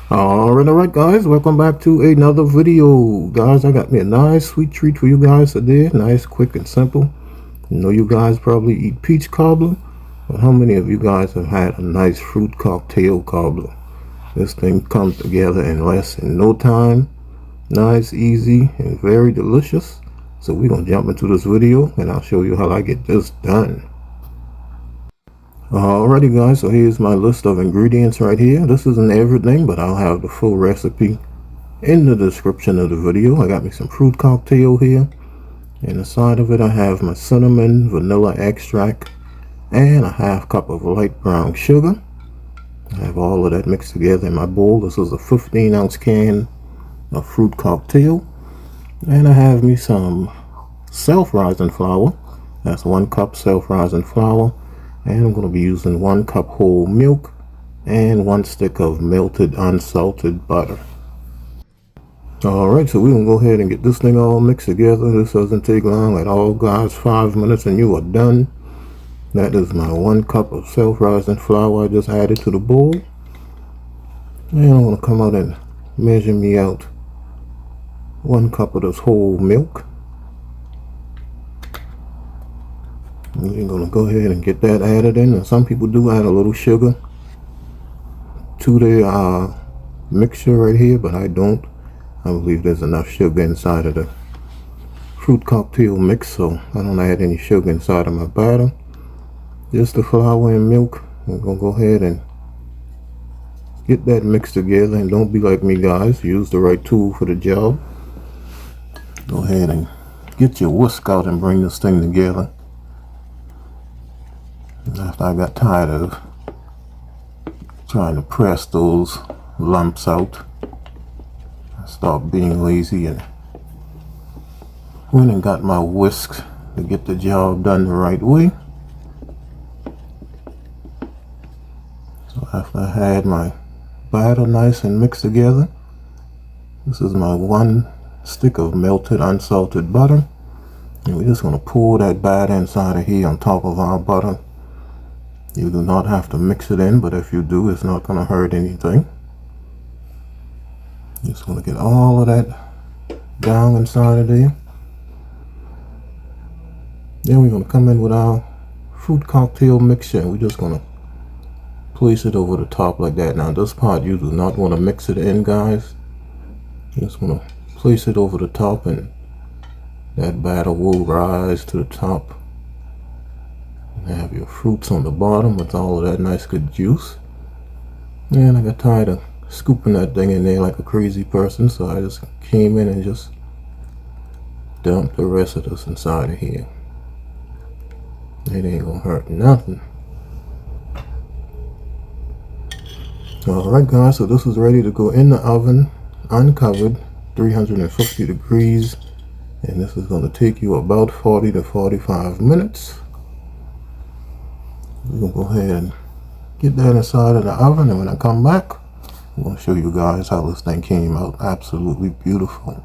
Alright guys, welcome back to another video. Guys, I got me a nice sweet treat for you guys today. Nice, quick and simple. I know you guys probably eat peach cobbler, but how many of you guys have had a nice fruit cocktail cobbler? This thing comes together in less than no time. Nice, easy, and very delicious. So we're gonna jump into this video and I'll show you how I get this done. Alrighty guys, so here's my list of ingredients right here. This isn't everything, but I'll have the full recipe in the description of the video. I got me some fruit cocktail here. And inside of it I have my cinnamon, vanilla extract, and a half cup of light brown sugar. I have all of that mixed together in my bowl. This is a 15-ounce can of fruit cocktail. And I have me some self-rising flour. That's 1 cup self-rising flour. And I'm going to be using 1 cup whole milk and 1 stick of melted unsalted butter. Alright, so we're going to go ahead and get this thing all mixed together. This doesn't take long at all, guys. 5 minutes and you are done. That is my 1 cup of self-rising flour I just added to the bowl. And I'm going to come out and measure me out 1 cup of this whole milk. We're going to go ahead and get that added in. And some people do add a little sugar to their mixture right here, but I don't. I believe there's enough sugar inside of the fruit cocktail mix, so I don't add any sugar inside of my batter. Just the flour and milk. We're going to go ahead and get that mixed together. And don't be like me, guys. Use the right tool for the job. Go ahead and get your whisk out and bring this thing together. After I got tired of trying to press those lumps out, I stopped being lazy and went and got my whisk to get the job done the right way. So after I had my batter nice and mixed together, this is my 1 stick of melted unsalted butter, and we're just going to pour that batter inside of here on top of our butter. You do not have to mix it in, but if you do, it's not going to hurt anything. Just going to get all of that down inside of there. Then we're going to come in with our fruit cocktail mixture, and we're just going to place it over the top like that. Now this part you do not want to mix it in, guys. You just want to place it over the top and that batter will rise to the top. Have your fruits on the bottom with all of that nice good juice. And I got tired of scooping that thing in there like a crazy person, so I just came in and just dumped the rest of this inside of here. It ain't gonna hurt nothing. Alright guys, so this is ready to go in the oven, uncovered, 350 degrees, and this is going to take you about 40 to 45 minutes. We're going to go ahead and get that inside of the oven, and when I come back, I'm going to show you guys how this thing came out absolutely beautiful.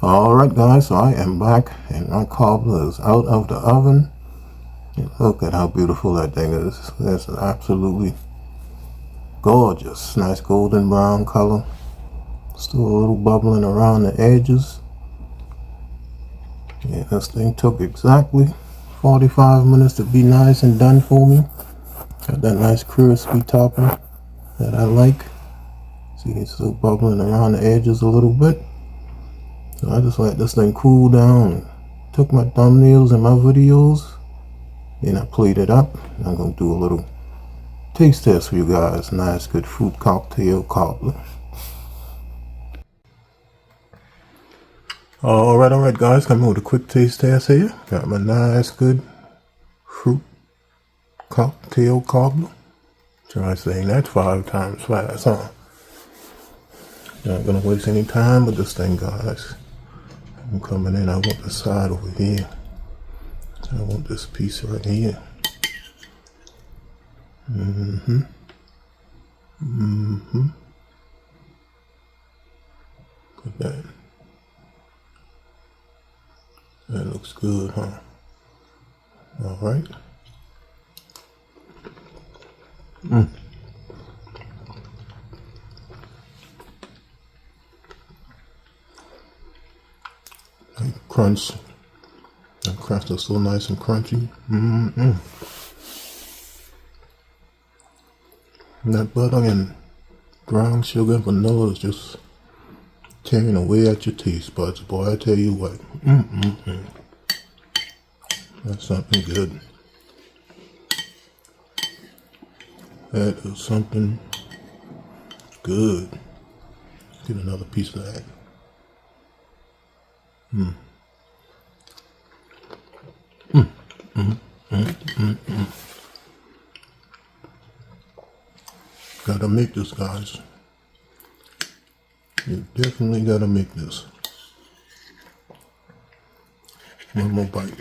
Alright guys, so I am back and my cobbler is out of the oven. And look at how beautiful that thing is. That's absolutely gorgeous. Nice golden brown color. Still a little bubbling around the edges. Yeah, this thing took exactly 45 minutes to be nice and done for me. Got that nice crispy topping that I like. See, it's still bubbling around the edges a little bit. So I just let this thing cool down. Took my thumbnails and my videos. Then I played it up. I'm going to do a little taste test for you guys. Nice good fruit cocktail cobbler. Alright guys, coming with a quick taste test here. Got my nice good fruit cocktail cobbler. Try saying that 5 times fast, huh? Not gonna waste any time with this thing, guys. I'm coming in, I want the side over here. I want this piece right here. Put that. That looks good, huh? Alright. crunch. The crust is so nice and crunchy. And that butter and brown sugar and vanilla is just tearing away at your taste buds, boy. I tell you what. That's something good. That is something good. Let's get another piece of that. Gotta make this, guys. You definitely gotta make this. One more bite.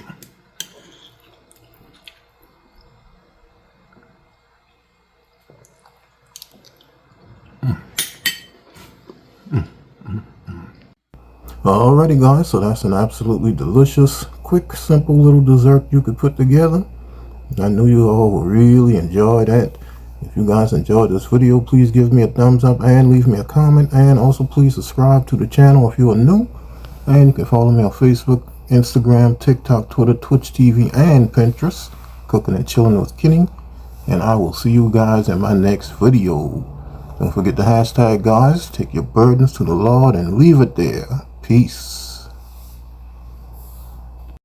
Alrighty guys, so that's an absolutely delicious, quick, simple little dessert you could put together. I knew you all will really enjoy that. If you guys enjoyed this video, please give me a thumbs up and leave me a comment, and also please subscribe to the channel if you are new. And you can follow me on Facebook, Instagram, TikTok, Twitter, Twitch TV, and Pinterest, Cooking and Chilling with Kenny. And I will see you guys in my next video. Don't forget the hashtag, guys. Take your burdens to the Lord and leave it there. Peace.